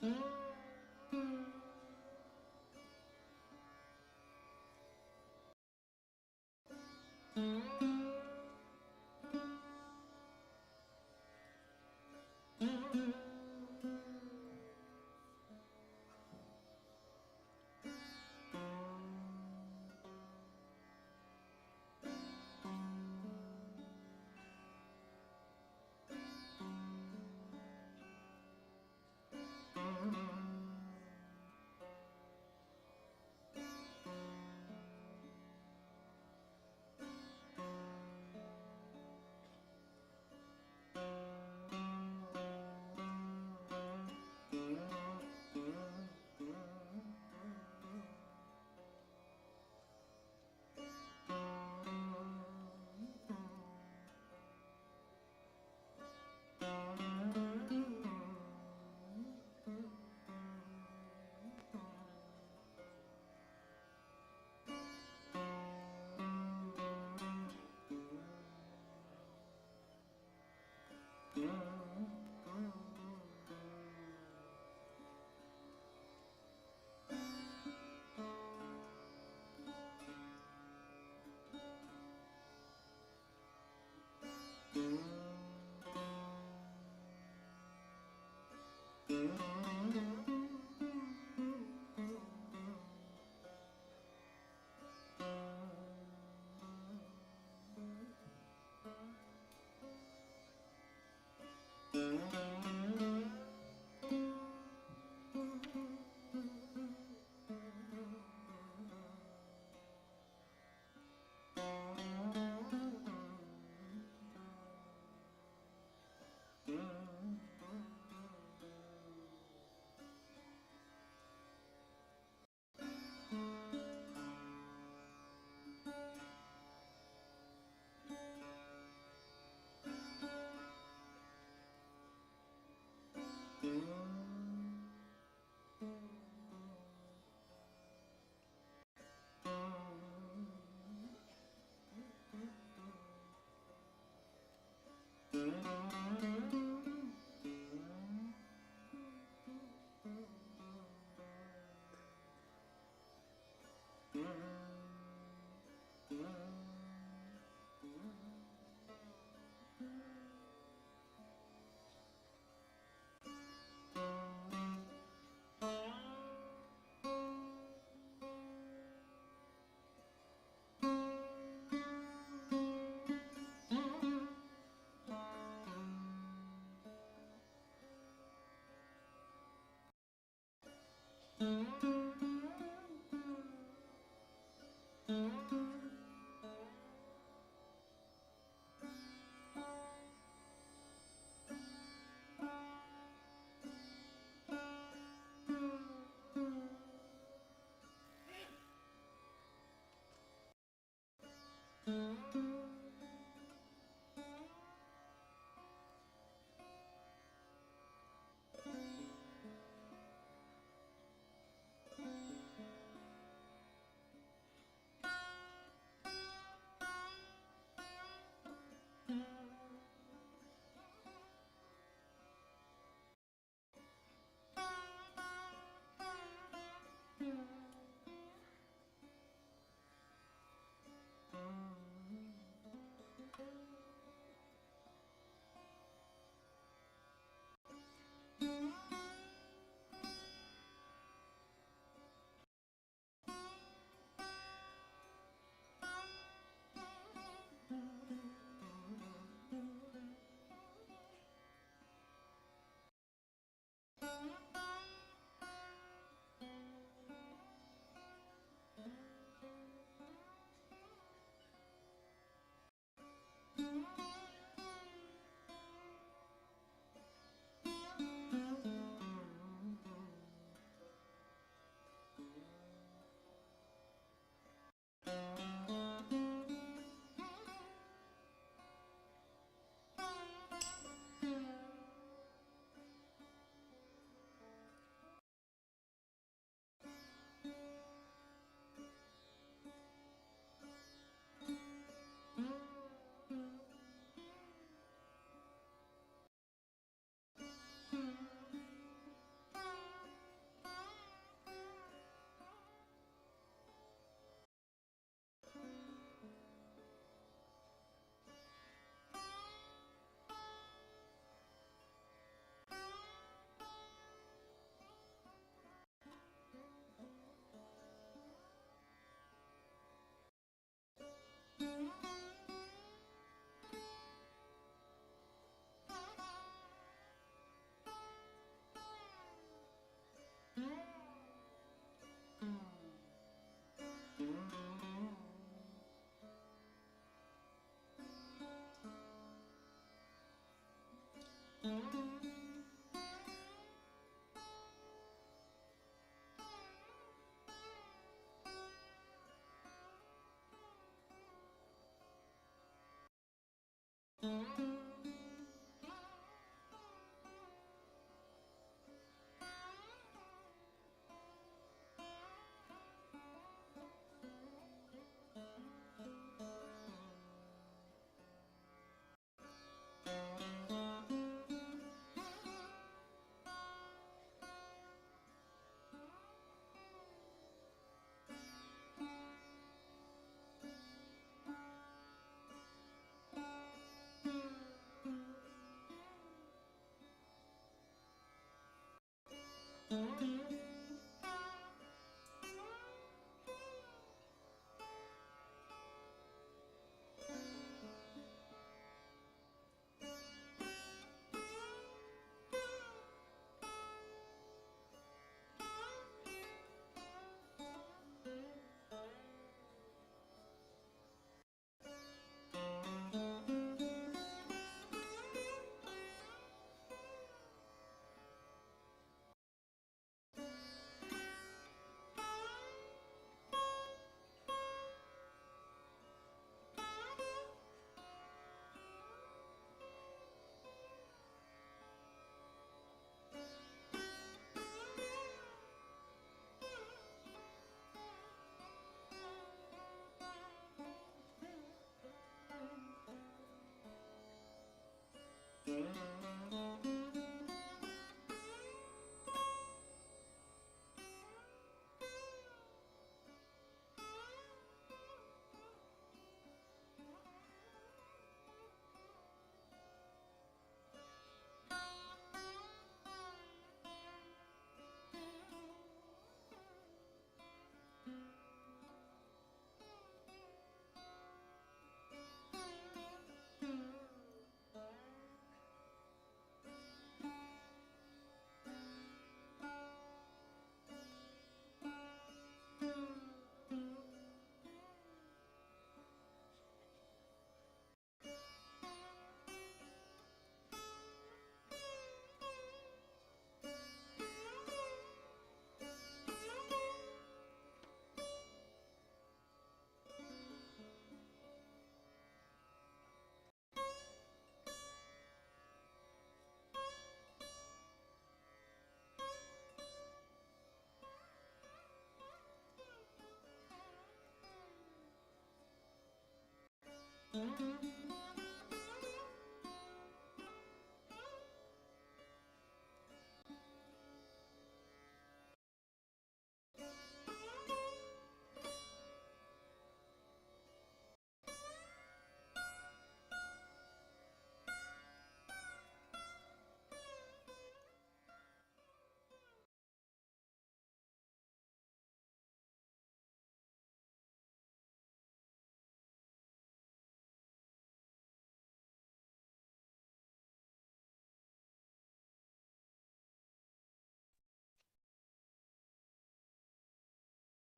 Mm-hmm.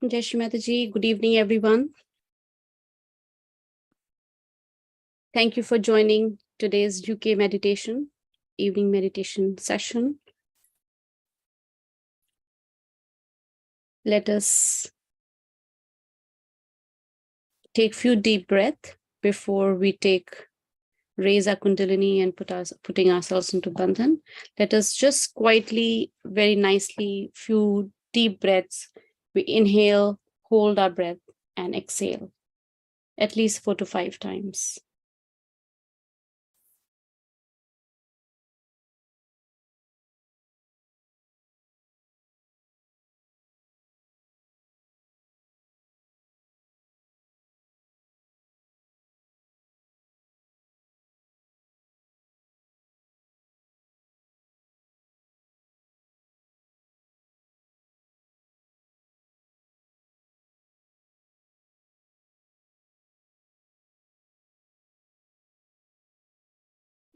Jai Shri Mataji. Good evening, everyone. Thank you for joining today's UK meditation, evening meditation session. Let us take few deep breaths before we raise our Kundalini and putting ourselves into Bandhan. Let us just quietly, very nicely, few deep breaths. We inhale, hold our breath, and exhale at least 4 to 5 times.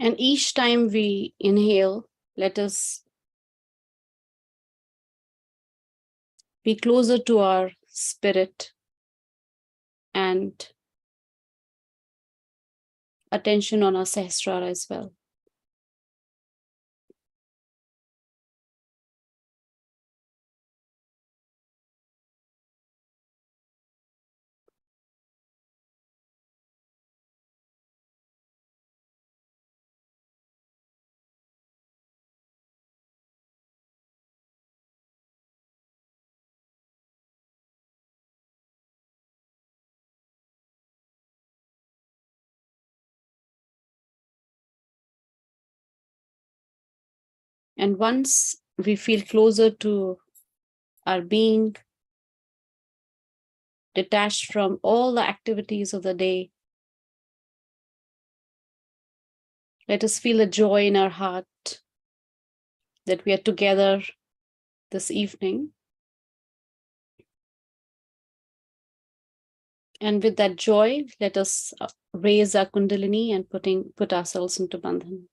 And each time we inhale, let us be closer to our spirit and attention on our Sahasrara as well. And once we feel closer to our being, detached from all the activities of the day, let us feel a joy in our heart that we are together this evening. And with that joy, let us raise our Kundalini and put ourselves into Bandhan.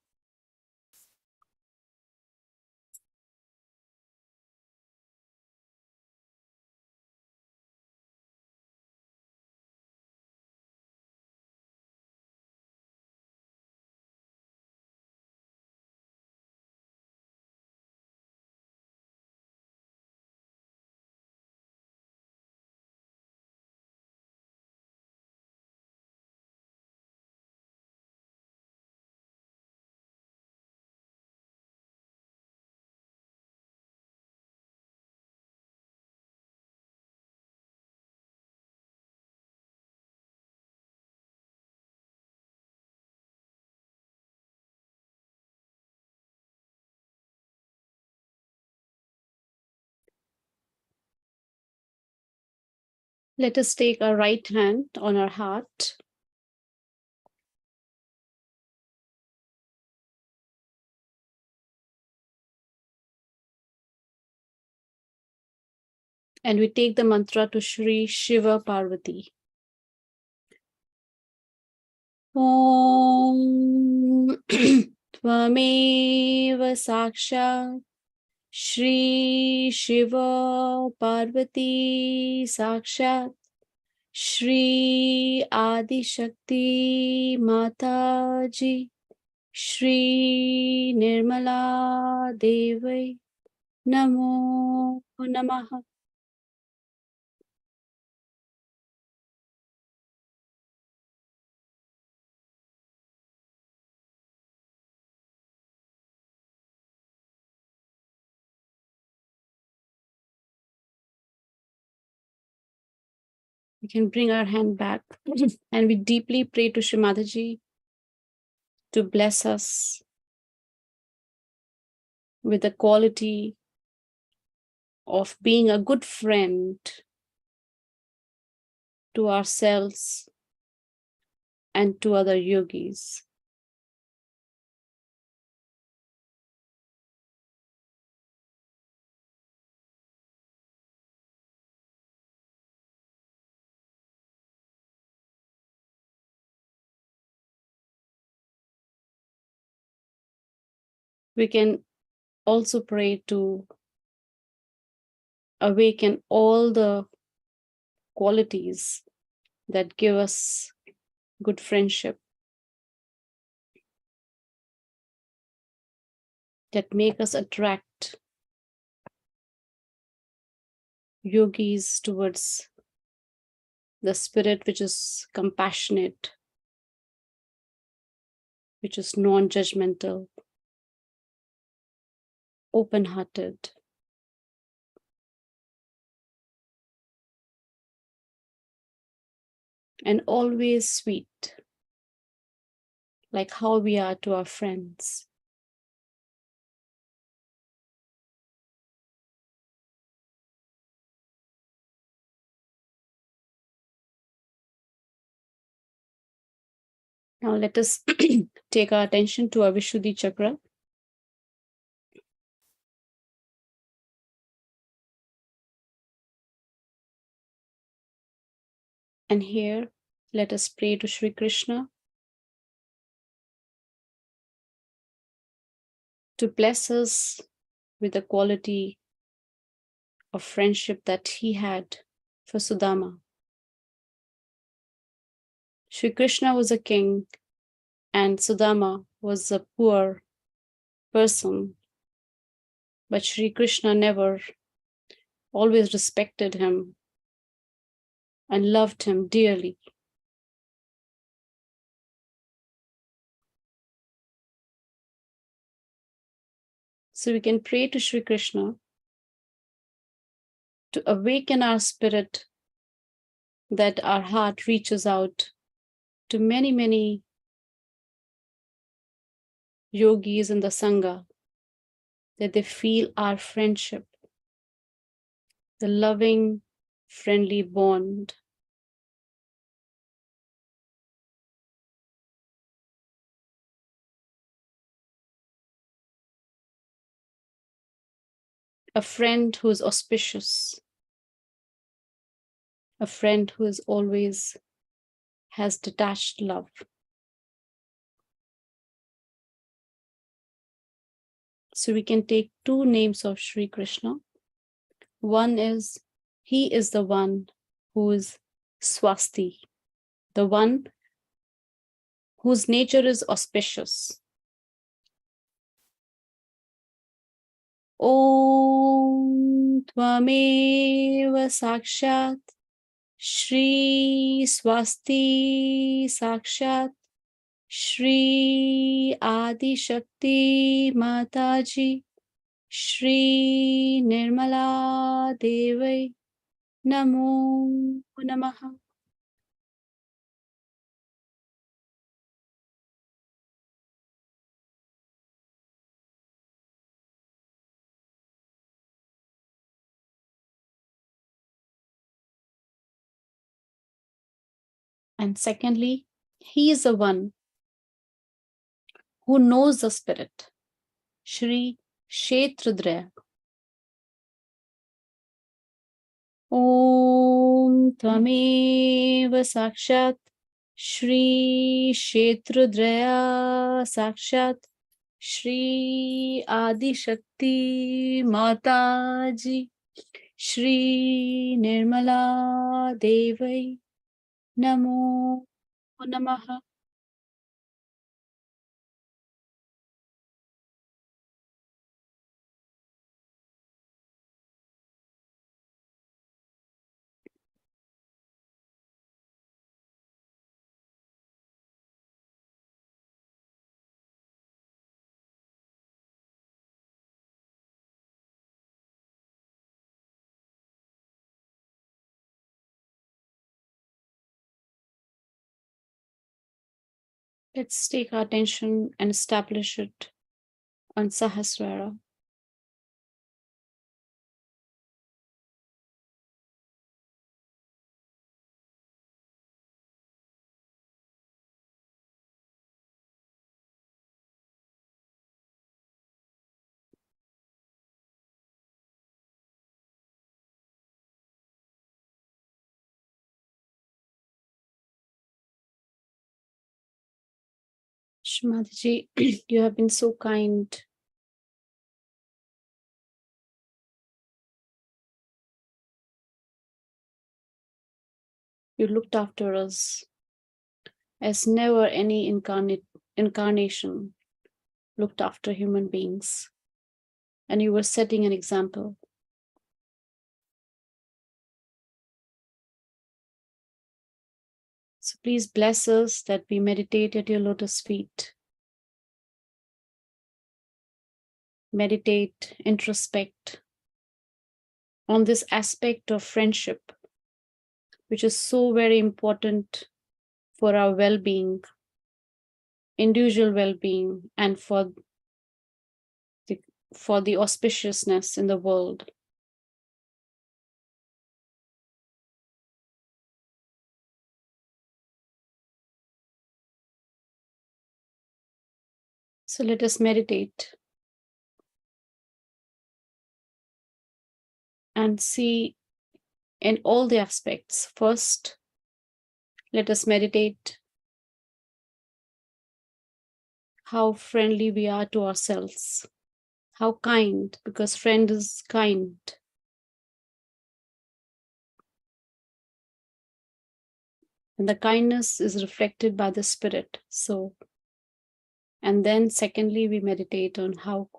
Let us take our right hand on our heart and we take the mantra to Shri Shiva Parvati. Om Tvameva Sakshat Shri Shiva Parvati Sakshat Shri Adi Shakti Mataji Shri Nirmala Devai Namo Namaha. We can bring our hand back and we deeply pray to Shri Mataji to bless us with the quality of being a good friend to ourselves and to other yogis. We can also pray to awaken all the qualities that give us good friendship, that make us attract yogis towards the spirit which is compassionate, which is non-judgmental, open-hearted, and always sweet, like how we are to our friends. Now let us take our attention to our Vishuddhi chakra. And here, let us pray to Sri Krishna to bless us with the quality of friendship that he had for Sudama. Sri Krishna was a king and Sudama was a poor person, but Sri Krishna never always respected him and loved him dearly. So we can pray to Sri Krishna to awaken our spirit, that our heart reaches out to many, many yogis in the Sangha, that they feel our friendship, the loving, friendly bond. A friend who is auspicious, a friend who is always has detached love. So we can take two names of Sri Krishna. One is, he is the one who is Swasti, the one whose nature is auspicious. Om Tvameva Sakshat Shri Swasti Sakshat Shri Adi Shakti Mataji Shri Nirmala Devai Namo Namaha. And secondly, he is the one who knows the spirit. Shri Kshetrudrya. Om Tvamev Sakshat Shri Kshetrudrya Sakshat Shri Adi Shakti Mataji Shri Nirmala Devai Namo Namaha. Let's take our attention and establish it on Sahasrara. Shmadji, you have been so kind. You looked after us as never any incarnation looked after human beings. And you were setting an example. So please bless us that we meditate at your lotus feet. Meditate, introspect on this aspect of friendship, which is so very important for our well-being, individual well-being, and for the auspiciousness in the world. So let us meditate and see in all the aspects. First, let us meditate how friendly we are to ourselves, how kind, because friend is kind. And the kindness is reflected by the spirit. So, and then secondly, we meditate on how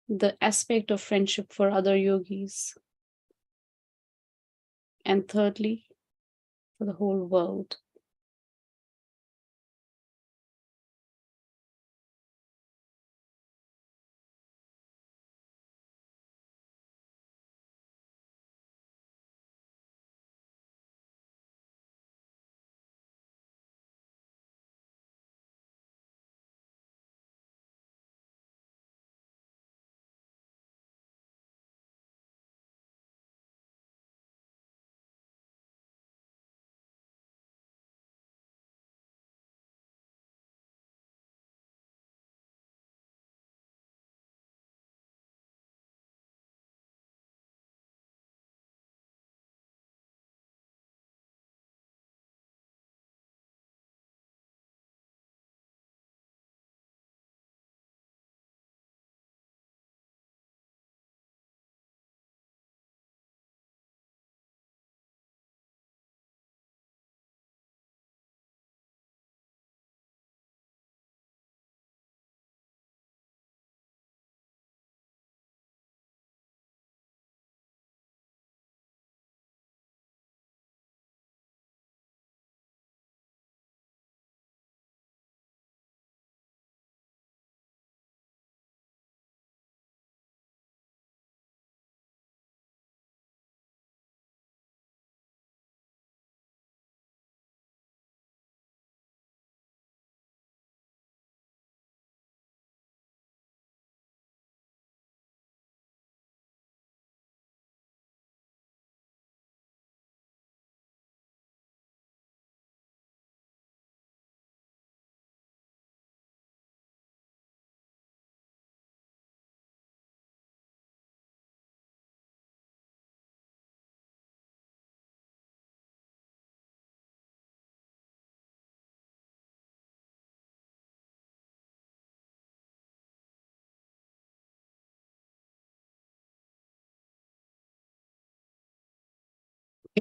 the aspect of friendship for other yogis. And thirdly, for the whole world.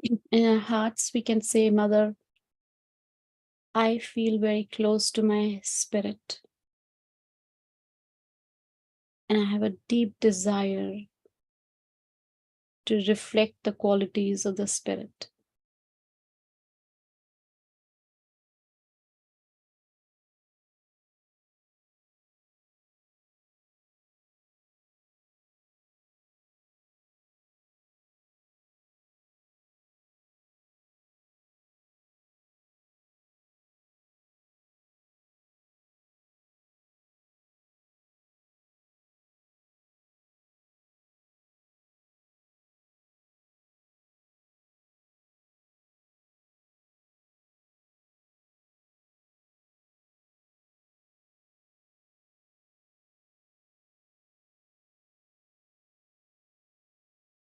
In our hearts, we can say, Mother, I feel very close to my spirit, and I have a deep desire to reflect the qualities of the spirit.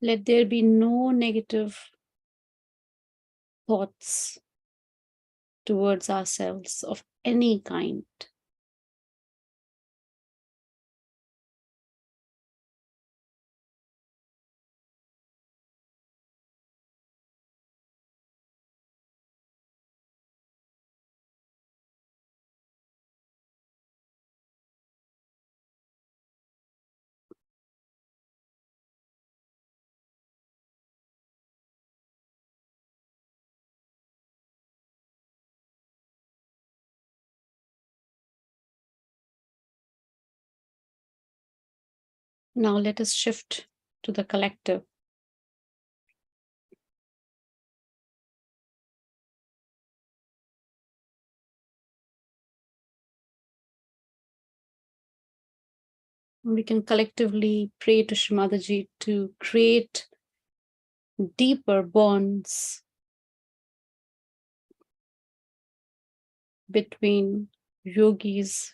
Let there be no negative thoughts towards ourselves of any kind. Now let us shift to the collective. We can collectively pray to Shrimadaji to create deeper bonds between yogis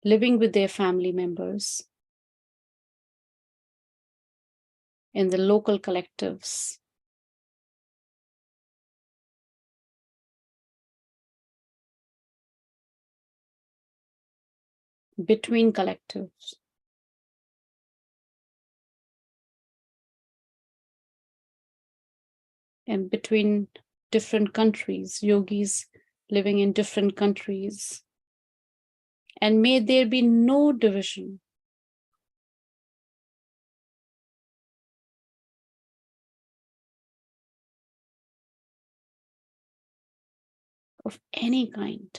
living with their family members in the local collectives, between collectives, and between different countries, yogis living in different countries. And may there be no division of any kind.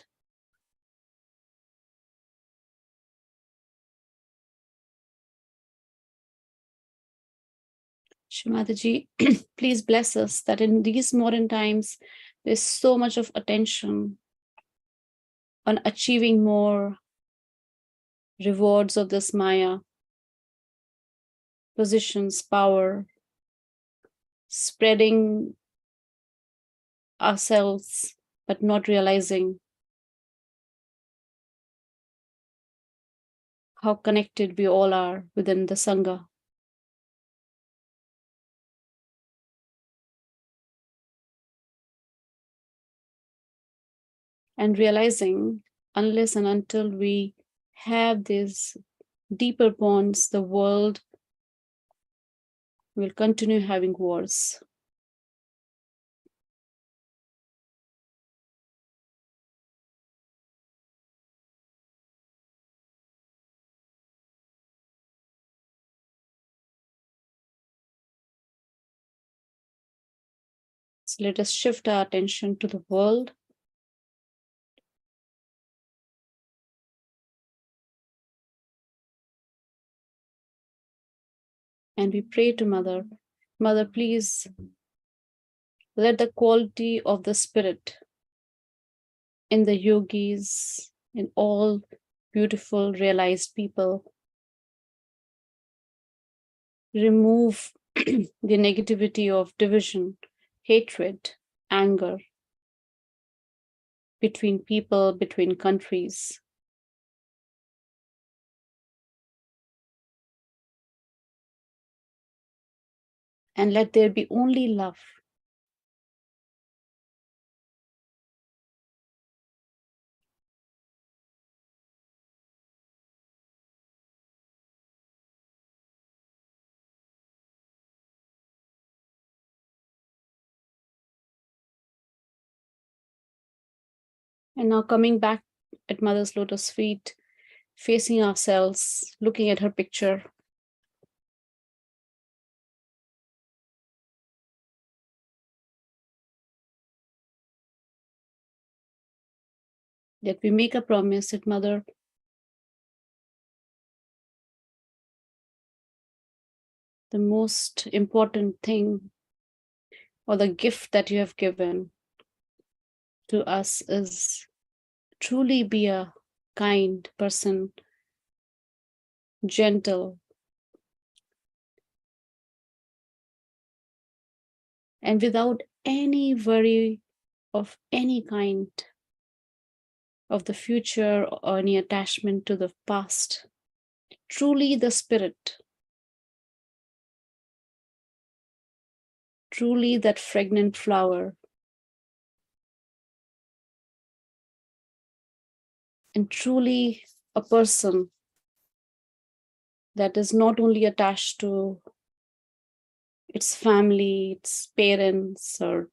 Shrimadaji, please bless us that in these modern times, there's so much of attention on achieving more rewards of this Maya, positions, power, spreading ourselves, but not realizing how connected we all are within the Sangha. And realizing unless and until we have these deeper bonds, the world will continue having wars. So let us shift our attention to the world. And we pray to Mother, Mother, please let the quality of the spirit in the yogis, in all beautiful realized people, remove the negativity of division, hatred, anger between people, between countries. And let there be only love. And now coming back at Mother's lotus feet, facing ourselves, looking at her picture. That we make a promise that, Mother, the most important thing or the gift that you have given to us is truly be a kind person, gentle, and without any worry of any kind of the future or any attachment to the past. Truly the spirit, truly that fragrant flower, and truly a person that is not only attached to its family, its parents, or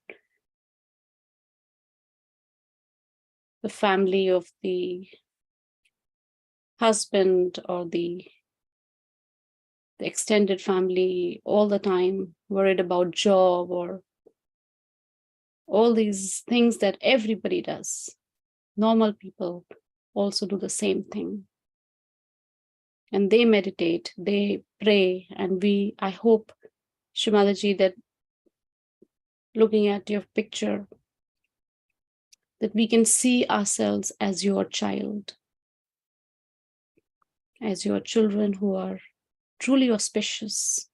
the family of the husband or the extended family all the time, worried about job or all these things that everybody does. Normal people also do the same thing. And they meditate, they pray, and I hope, Shimalaji, that looking at your picture, that we can see ourselves as your child, as your children who are truly auspicious,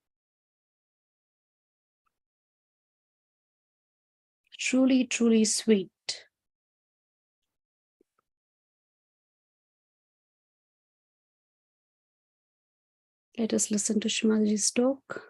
truly, truly sweet. Let us listen to Shimalaji's talk.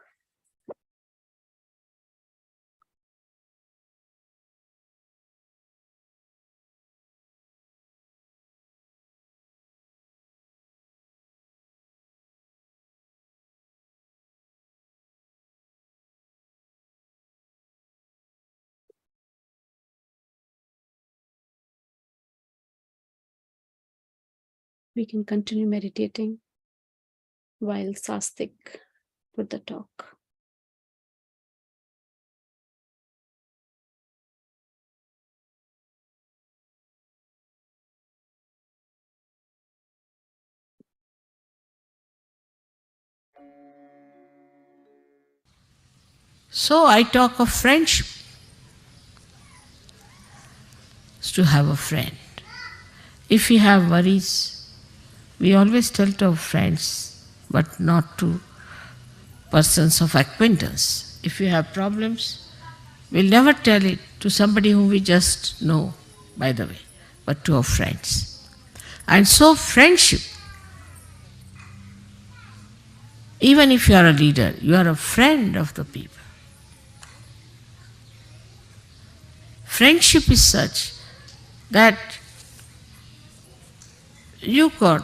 We can continue meditating while Sastik put the talk. So I talk of friendship. It's to have a friend. If we have worries, we always tell to our friends, but not to persons of acquaintance. If we have problems, we'll never tell it to somebody whom we just know, by the way, but to our friends. And so friendship, even if you are a leader, you are a friend of the people. Friendship is such that you could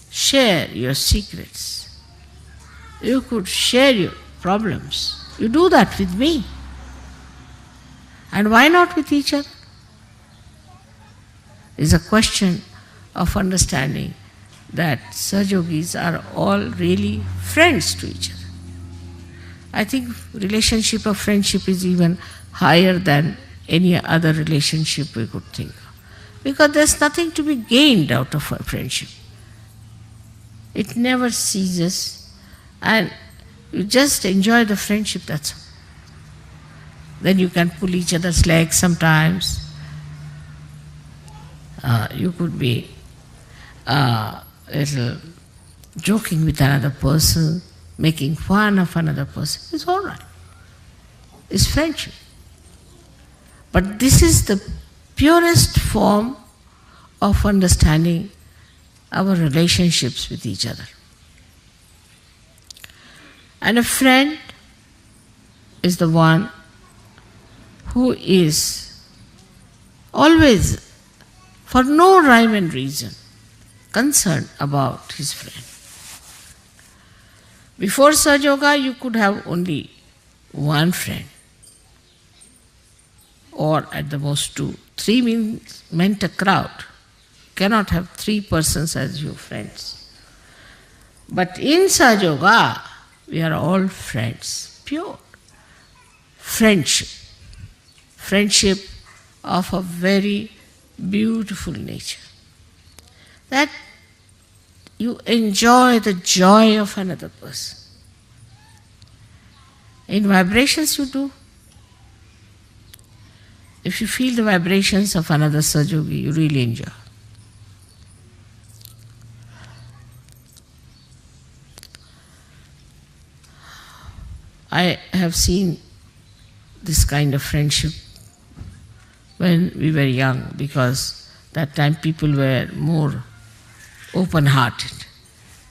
share your secrets. You could share your problems. You do that with me. And why not with each other? It's a question of understanding that Sahaja-yogis are all really friends to each other. I think relationship of friendship is even higher than any other relationship we could think of. Because there's nothing to be gained out of a friendship. It never ceases, and you just enjoy the friendship, that's all. Then you can pull each other's legs sometimes. You could be little joking with another person, making fun of another person. It's all right. It's friendship. But this is the purest form of understanding our relationships with each other. And a friend is the one who is always, for no rhyme and reason, concerned about his friend. Before Sahaja Yoga, you could have only one friend, or at the most 2, Three meant a crowd. Cannot have three persons as your friends. But in Sahaja we are all friends, pure friendship. Friendship of a very beautiful nature. That you enjoy the joy of another person. In vibrations you do. If you feel the vibrations of another Sahajogi, you really enjoy. I have seen this kind of friendship when we were young, because that time people were more open-hearted.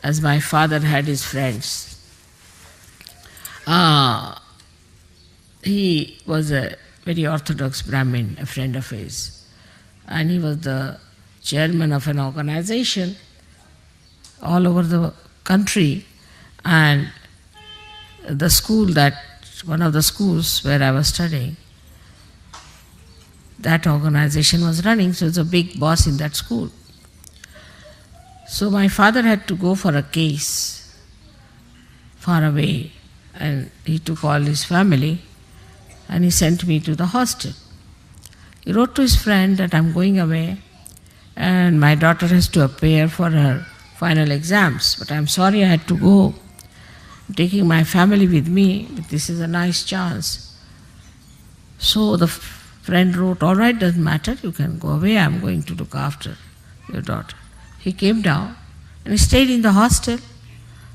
As my father had his friends, he was a very orthodox Brahmin, a friend of his, and he was the chairman of an organization all over the country, and the school that, one of the schools where I was studying, that organization was running, so he was a big boss in that school. So my father had to go for a case far away, and he took all his family and he sent me to the hostel. He wrote to his friend that I'm going away and my daughter has to appear for her final exams, but I'm sorry I had to go. I'm taking my family with me, but this is a nice chance. So the friend wrote, all right, doesn't matter, you can go away, I'm going to look after your daughter. He came down and he stayed in the hostel,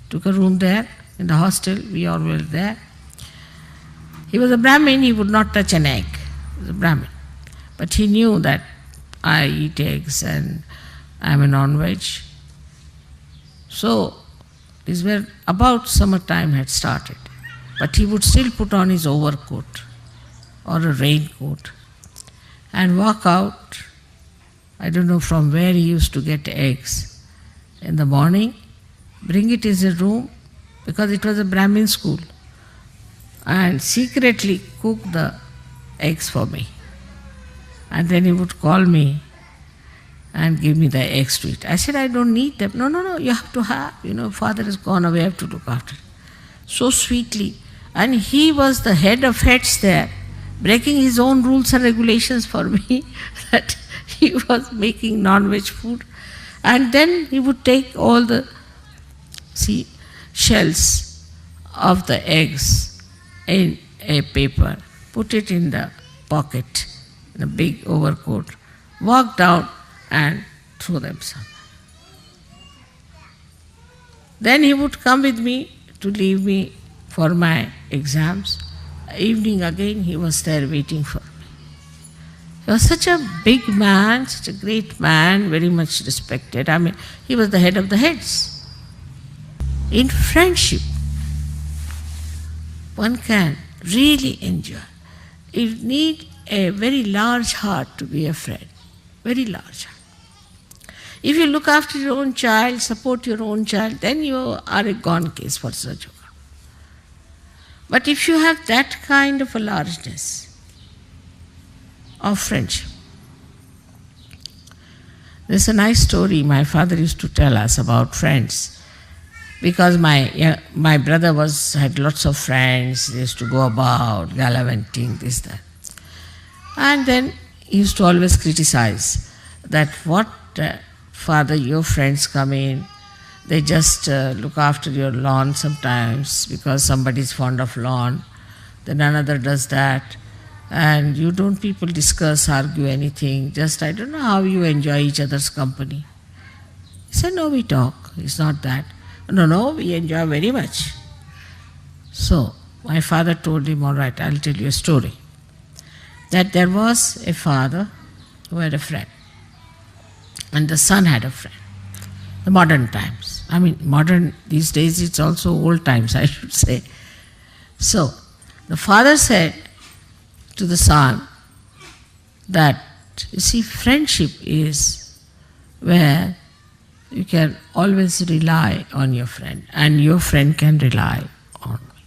took a room there in the hostel, we all were there. He was a Brahmin, he would not touch an egg. He was a Brahmin. But he knew that I eat eggs and I'm a non-veg. So, this were about summertime had started. But he would still put on his overcoat or a raincoat and walk out. I don't know from where he used to get eggs. In the morning, bring it in his room, because it was a Brahmin school, and secretly cook the eggs for me. And then he would call me and give me the eggs to eat. I said, I don't need them. No, you have to have. Father has gone away, I have to look after it. So sweetly. And he was the head of heads there, breaking his own rules and regulations for me, that he was making non-veg food. And then he would take all the, shells of the eggs in a paper, put it in the pocket, in a big overcoat, walk down and throw them somewhere. Then he would come with me to leave me for my exams. Evening again he was there waiting for me. He was such a big man, such a great man, very much respected. I mean, he was the head of the heads. In friendship, one can really enjoy. You need a very large heart to be a friend, very large heart. If you look after your own child, support your own child, then you are a gone case for Sahaja. But if you have that kind of a largeness of friendship, there's a nice story my father used to tell us about friends. Because my brother had lots of friends, they used to go about, gallivanting, this, that. And then he used to always criticize that what, father, your friends come in, they just look after your lawn sometimes because somebody is fond of lawn, then another does that, and you don't people discuss, argue anything, just I don't know how you enjoy each other's company. He said, no, we talk, it's not that. No, we enjoy very much. So, my father told him, all right, I'll tell you a story. That there was a father who had a friend, and the son had a friend. The modern times. I mean, modern, these days it's also old times, I should say. So, the father said to the son that, you see, friendship is where you can always rely on your friend, and your friend can rely on me.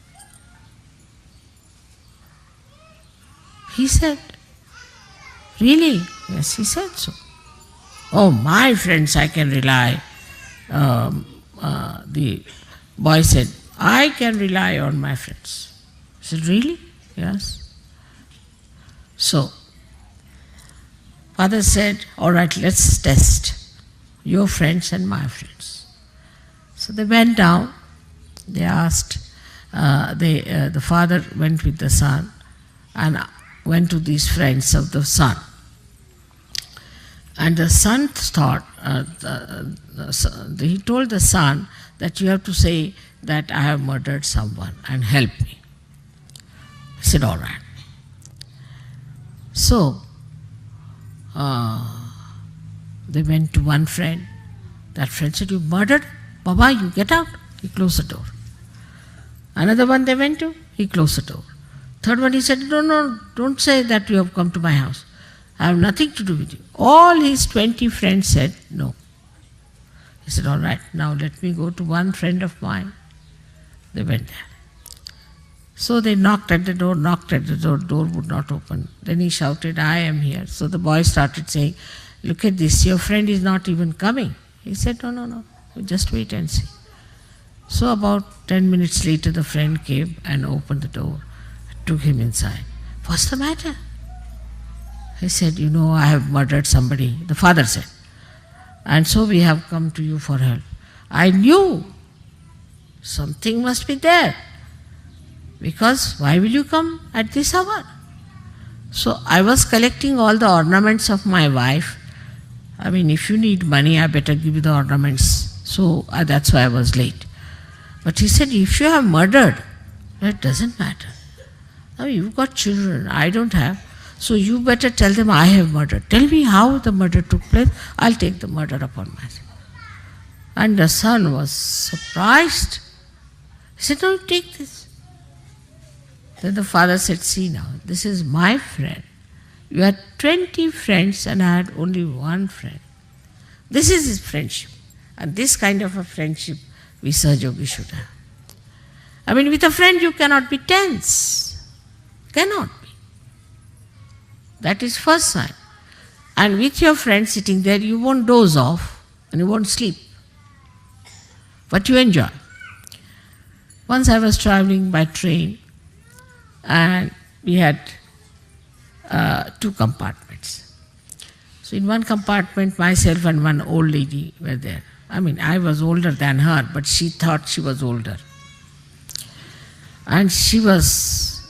He said, Really? Yes, he said so. Oh, my friends, I can rely. The boy said, I can rely on my friends. I said, really? Yes. So, father said, all right, let's test your friends and my friends. So they went down. They asked, the father went with the son and went to these friends of the son. And the son thought, he told the son that you have to say that I have murdered someone and help me. He said, all right. So, they went to one friend. That friend said, you murdered? Baba, you get out. He closed the door. Another one they went to, he closed the door. Third one he said, no, don't say that you have come to my house. I have nothing to do with you. All his 20 friends said no. He said, all right, now let me go to one friend of mine. They went there. So they knocked at the door, door would not open. Then he shouted, I am here. So the boy started saying, look at this, your friend is not even coming. He said, no, just wait and see. So about 10 minutes later, the friend came and opened the door, took him inside. What's the matter? He said, I have murdered somebody. The father said. And so we have come to you for help. I knew something must be there. Because why will you come at this hour? So I was collecting all the ornaments of my wife. I mean, if you need money, I better give you the ornaments. So that's why I was late. But he said, if you have murdered, that doesn't matter. Now you've got children, I don't have. So you better tell them I have murdered. Tell me how the murder took place. I'll take the murder upon myself. And the son was surprised. He said, no, take this. Then the father said, see now, this is my friend. You had 20 friends and I had only one friend. This is his friendship. And this kind of a friendship we Sahajogi should have. I mean, with a friend you cannot be tense. Cannot be. That is first sign. And with your friend sitting there, you won't doze off and you won't sleep. But you enjoy. Once I was traveling by train and we had 2 compartments. So in one compartment, myself and one old lady were there. I mean, I was older than her, but she thought she was older. And she was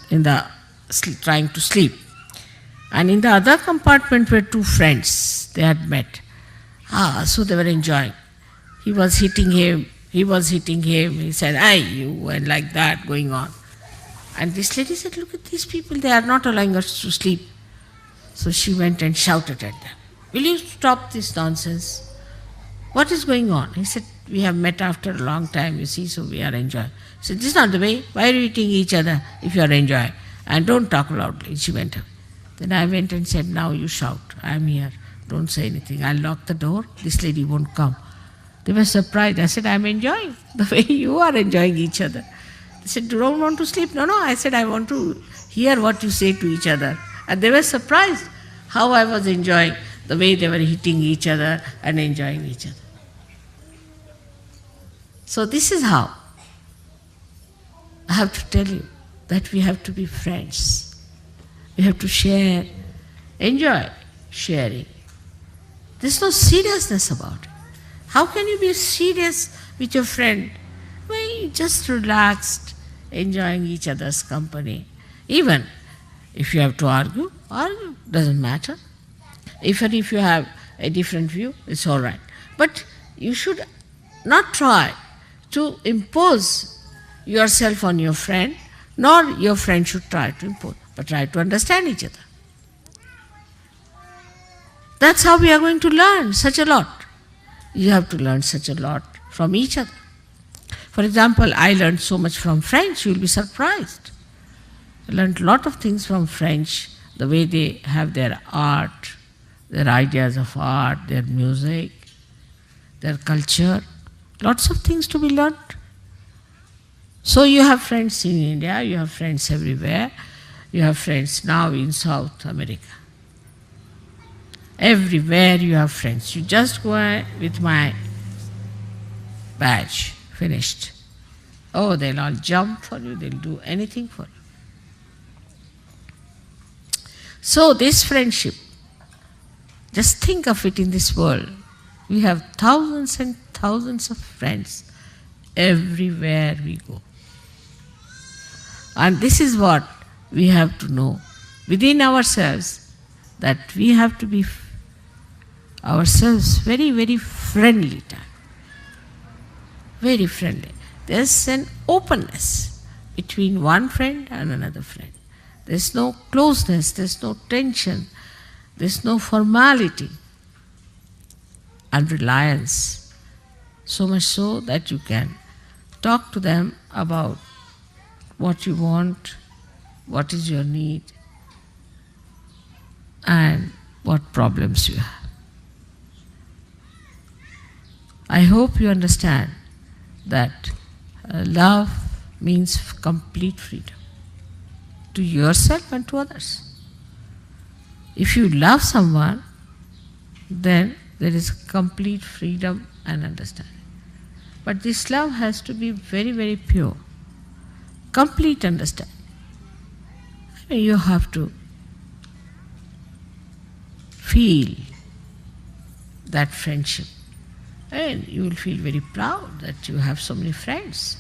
trying to sleep. And in the other compartment were 2 friends. They had met. So they were enjoying. He was hitting him. He said, hey, you, and like that going on. And this lady said, look at these people. They are not allowing us to sleep. So she went and shouted at them. Will you stop this nonsense? What is going on? He said, we have met after a long time, you see, so we are enjoying. He said, this is not the way. Why are you eating each other if you are enjoying? And don't talk loudly. She went away. Then I went and said, now you shout. I am here. Don't say anything. I'll lock the door. This lady won't come. They were surprised. I said, I'm enjoying the way you are enjoying each other. They said, you don't want to sleep? No. I said, I want to hear what you say to each other. And they were surprised how I was enjoying the way they were hitting each other and enjoying each other. So this is how I have to tell you that we have to be friends. We have to share, enjoy sharing. There's no seriousness about it. How can you be serious with your friend? Well, you just relaxed, enjoying each other's company. Even if you have to argue, doesn't matter. Even if you have a different view, it's all right. But you should not try to impose yourself on your friend, nor your friend should try to impose, but try to understand each other. That's how we are going to learn such a lot. You have to learn such a lot from each other. For example, I learned so much from French, you will be surprised. I learned a lot of things from French, the way they have their art, their ideas of art, their music, their culture, lots of things to be learned. So you have friends in India, you have friends everywhere, you have friends now in South America. Everywhere you have friends. You just go with my badge. Finished. Oh, they'll all jump for you, they'll do anything for you. So, this friendship, just think of it in this world. We have thousands and thousands of friends everywhere we go. And this is what we have to know within ourselves, that we have to be ourselves very, very friendly type. Very friendly. There's an openness between one friend and another friend. There's no closeness, there's no tension, there's no formality and reliance. So much so that you can talk to them about what you want, what is your need, and what problems you have. I hope you understand that love means complete freedom to yourself and to others. If you love someone, then there is complete freedom and understanding. But this love has to be very, very pure, complete understanding. You have to feel that friendship, and you will feel very proud that you have so many friends,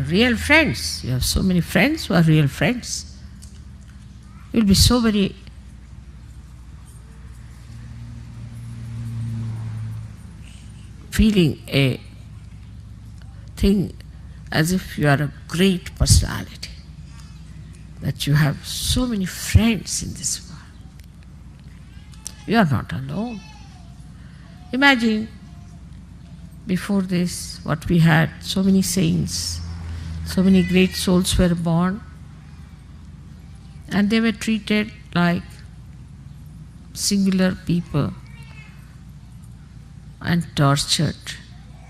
real friends. You have so many friends who are real friends. You will be so very feeling a thing as if you are a great personality, that you have so many friends in this world. You are not alone. Imagine before this what we had, so many saints, so many great souls were born, and they were treated like singular people and tortured,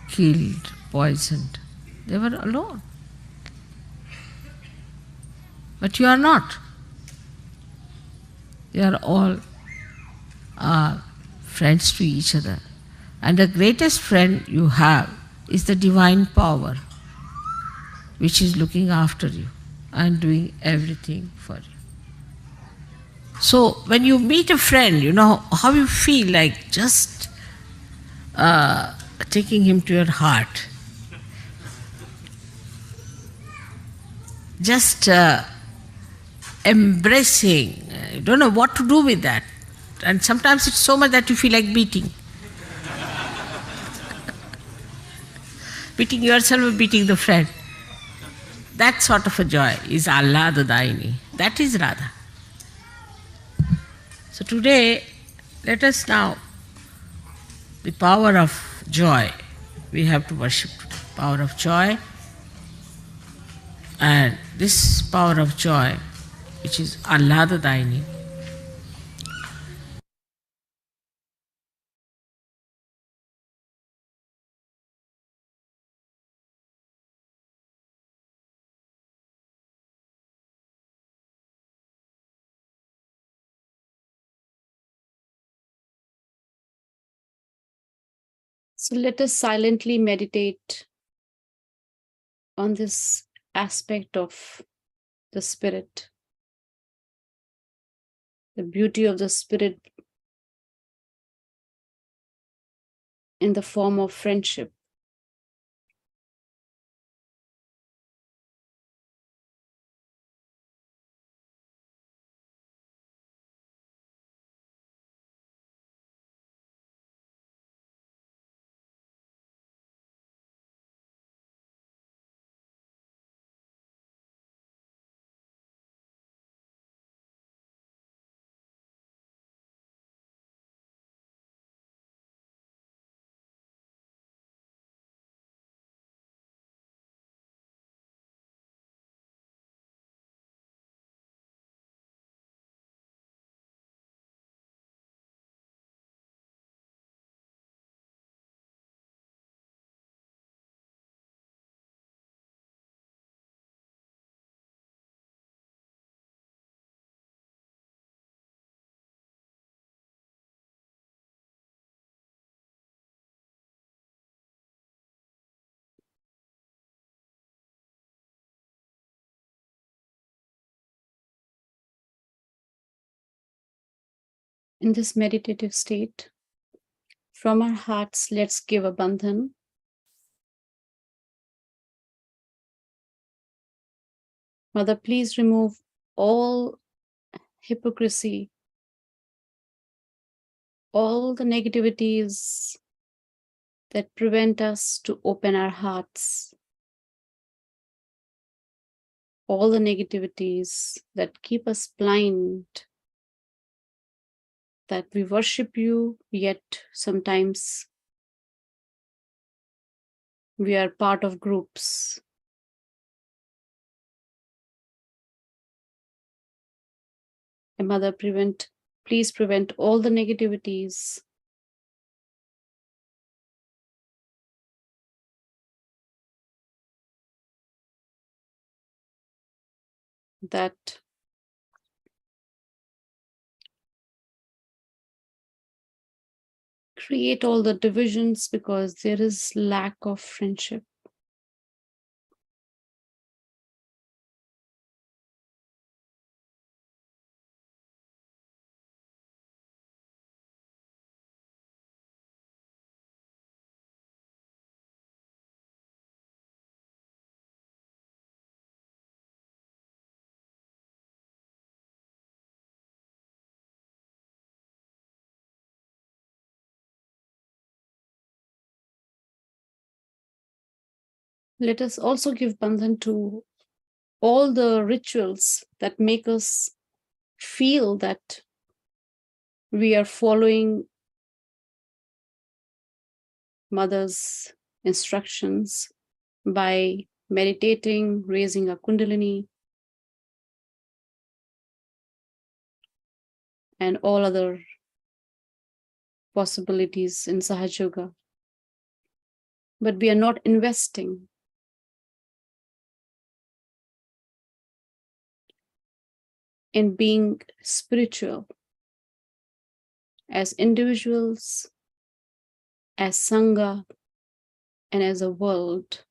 killed, poisoned. They were alone. But you are not. You are all friends to each other. And the greatest friend you have is the divine power, which is looking after you and doing everything for you. So when you meet a friend, you know how you feel like just taking him to your heart. Just embracing. You don't know what to do with that. And sometimes it's so much that you feel like beating. Beating yourself or beating the friend. That sort of a joy is Ahladadaini. That is Radha. So today, let us now, the power of joy, we have to worship today. Power of joy. And this power of joy, which is Ahladadaini, So let us silently meditate on this aspect of the spirit, the beauty of the spirit in the form of friendship. In this meditative state, from our hearts, let's give a bandhan. Mother, please remove all hypocrisy, all the negativities that prevent us to open our hearts, all the negativities that keep us blind, that we worship you, yet sometimes we are part of groups. And Mother, please prevent all the negativities that create all the divisions because there is lack of friendship. Let us also give bandhan to all the rituals that make us feel that we are following Mother's instructions by meditating, raising our Kundalini, and all other possibilities in Sahaj Yoga. But we are not investing in being spiritual as individuals, as Sangha, and as a world.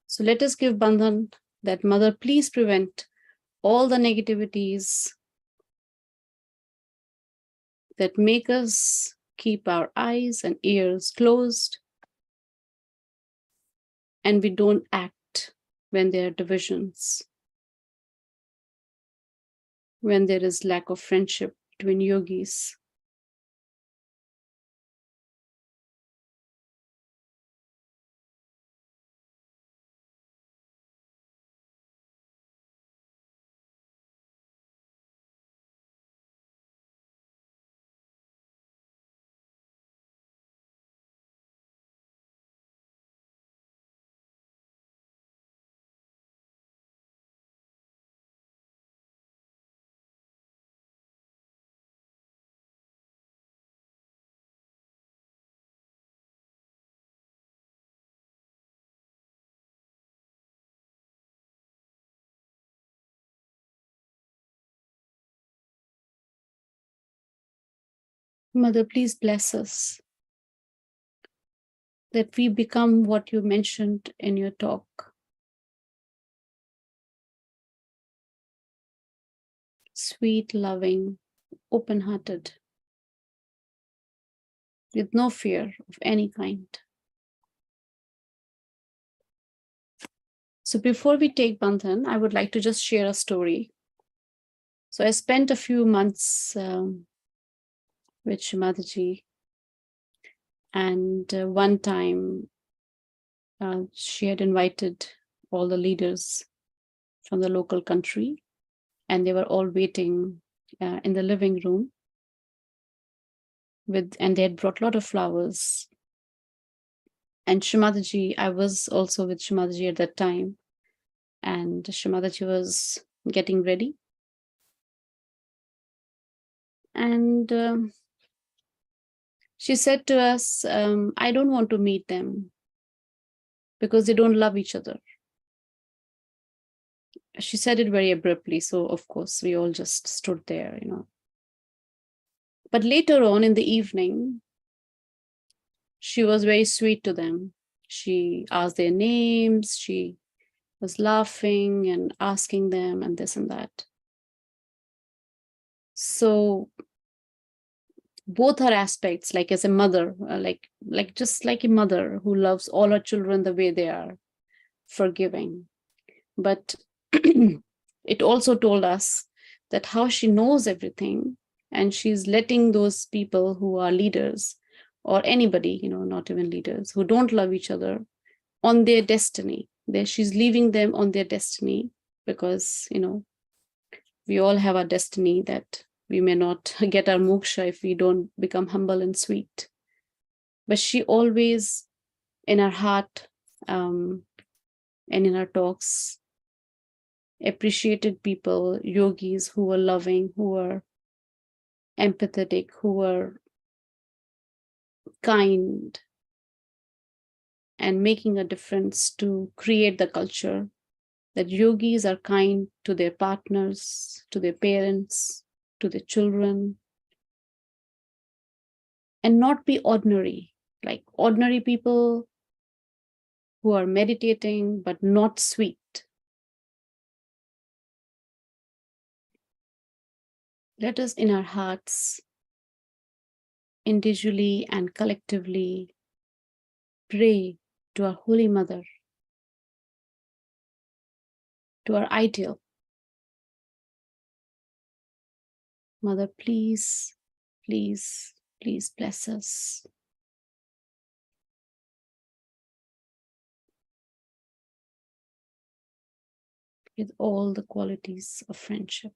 So let us give bandhan that Mother, please prevent all the negativities that make us keep our eyes and ears closed, and we don't act when there are divisions, when there is lack of friendship between yogis. Mother, please bless us that we become what you mentioned in your talk. Sweet, loving, open-hearted, with no fear of any kind. So before we take bandhan, I would like to just share a story. So I spent a few months with Shimadaji, and one time she had invited all the leaders from the local country, and they were all waiting in the living room and they had brought a lot of flowers. And Shimadaji, I was also with Shimadaji at that time, and Shimadaji was getting ready. And she said to us, I don't want to meet them because they don't love each other. She said it very abruptly, so of course we all just stood there, But later on in the evening, she was very sweet to them. She asked their names. She was laughing and asking them and this and that. So both are aspects, like as a mother, like just like a mother who loves all her children the way they are, forgiving. But it also told us that how she knows everything, and she's letting those people who are leaders, or anybody, not even leaders, who don't love each other, on their destiny. She's leaving them on their destiny, because we all have our destiny, that we may not get our moksha if we don't become humble and sweet. But she always, in her heart, and in her talks, appreciated people, yogis who were loving, who were empathetic, who were kind, and making a difference to create the culture that yogis are kind to their partners, to their parents, to their children, and not be ordinary, like ordinary people who are meditating but not sweet. Let us, in our hearts, individually and collectively, pray to our Holy Mother, to our ideal. Mother, please, please, please bless us with all the qualities of friendship.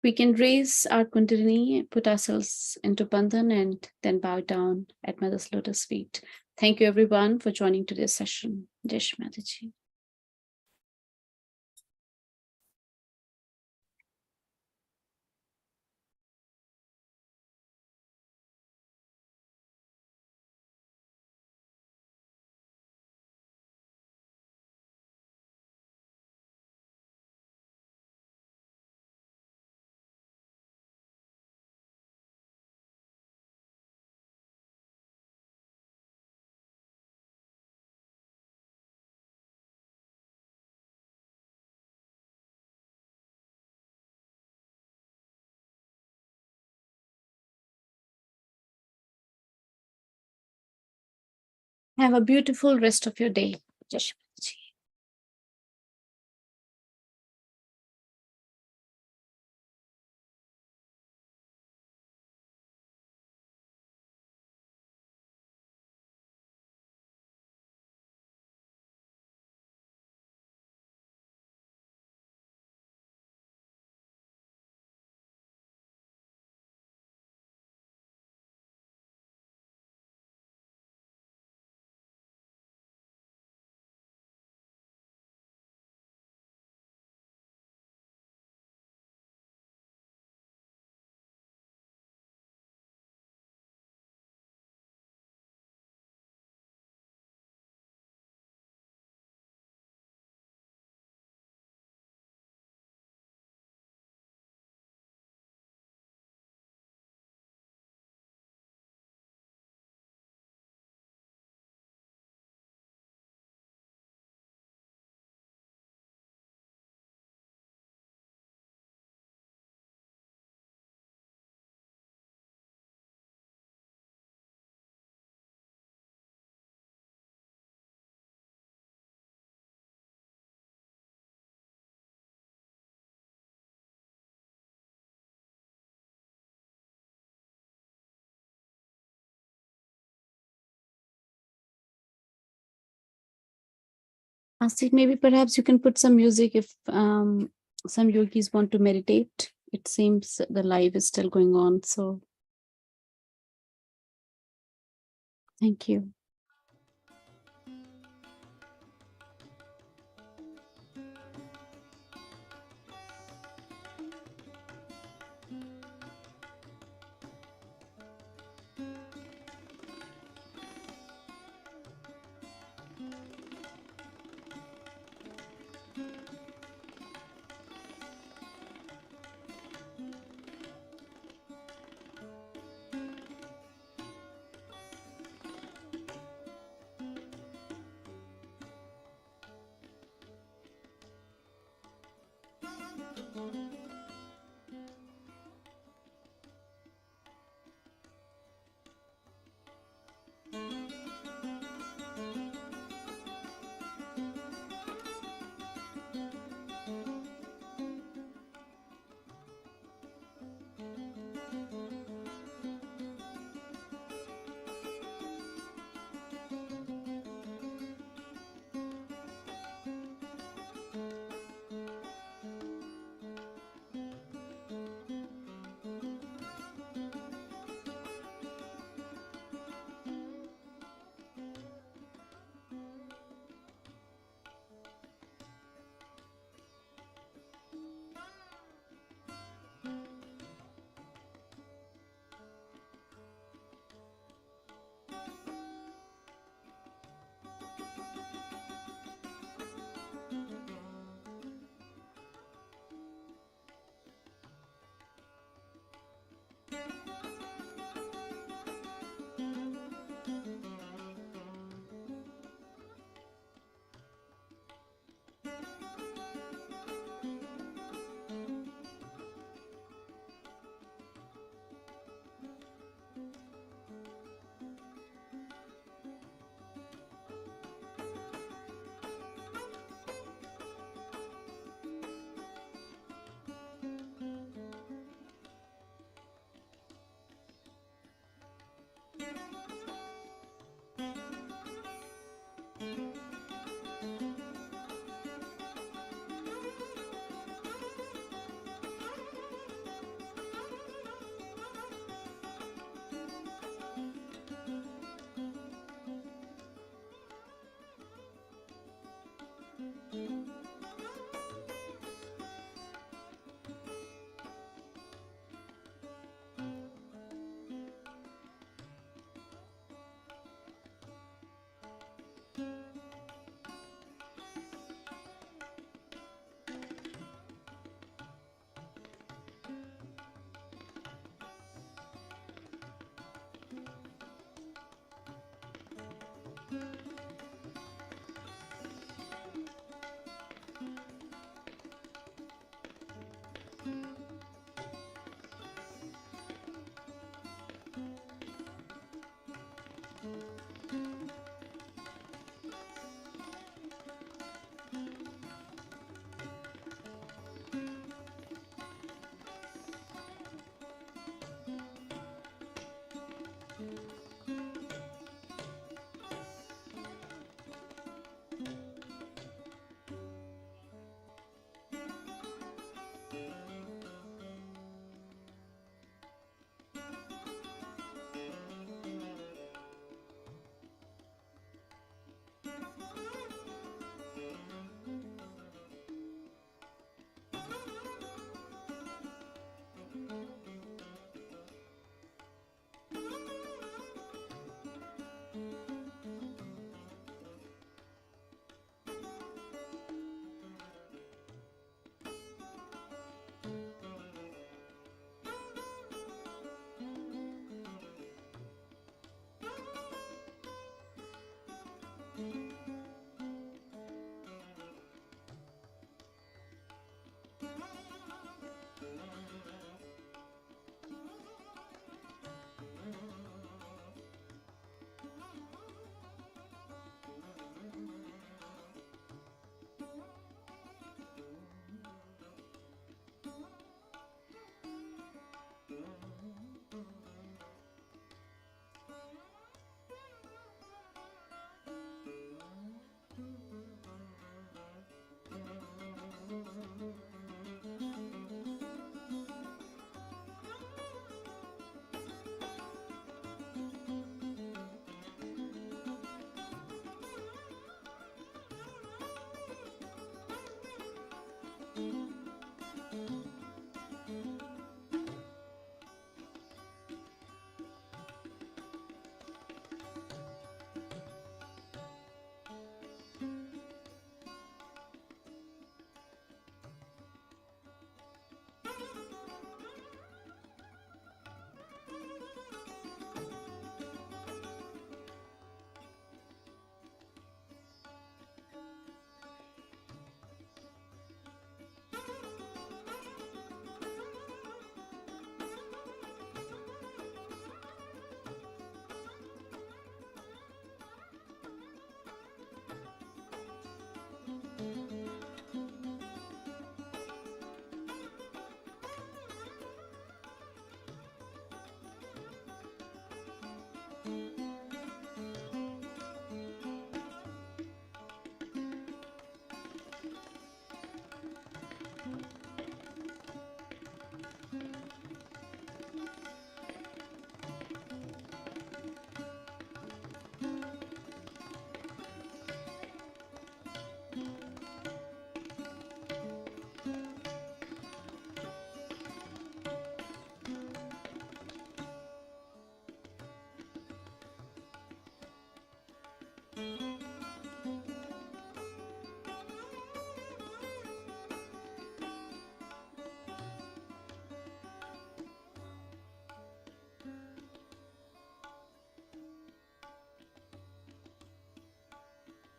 We can raise our Kundalini, put ourselves into Bandhan, and then bow down at Mother's Lotus feet. Thank you, everyone, for joining today's session. Jai Shri Mataji. Have a beautiful rest of your day. Jai Shri Mataji. Asik, maybe perhaps you can put some music if some yogis want to meditate. It seems the live is still going on, so thank you.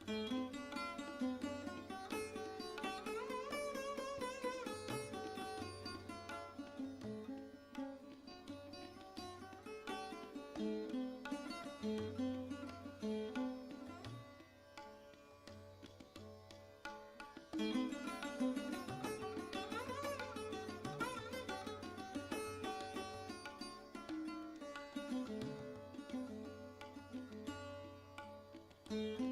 Thank you.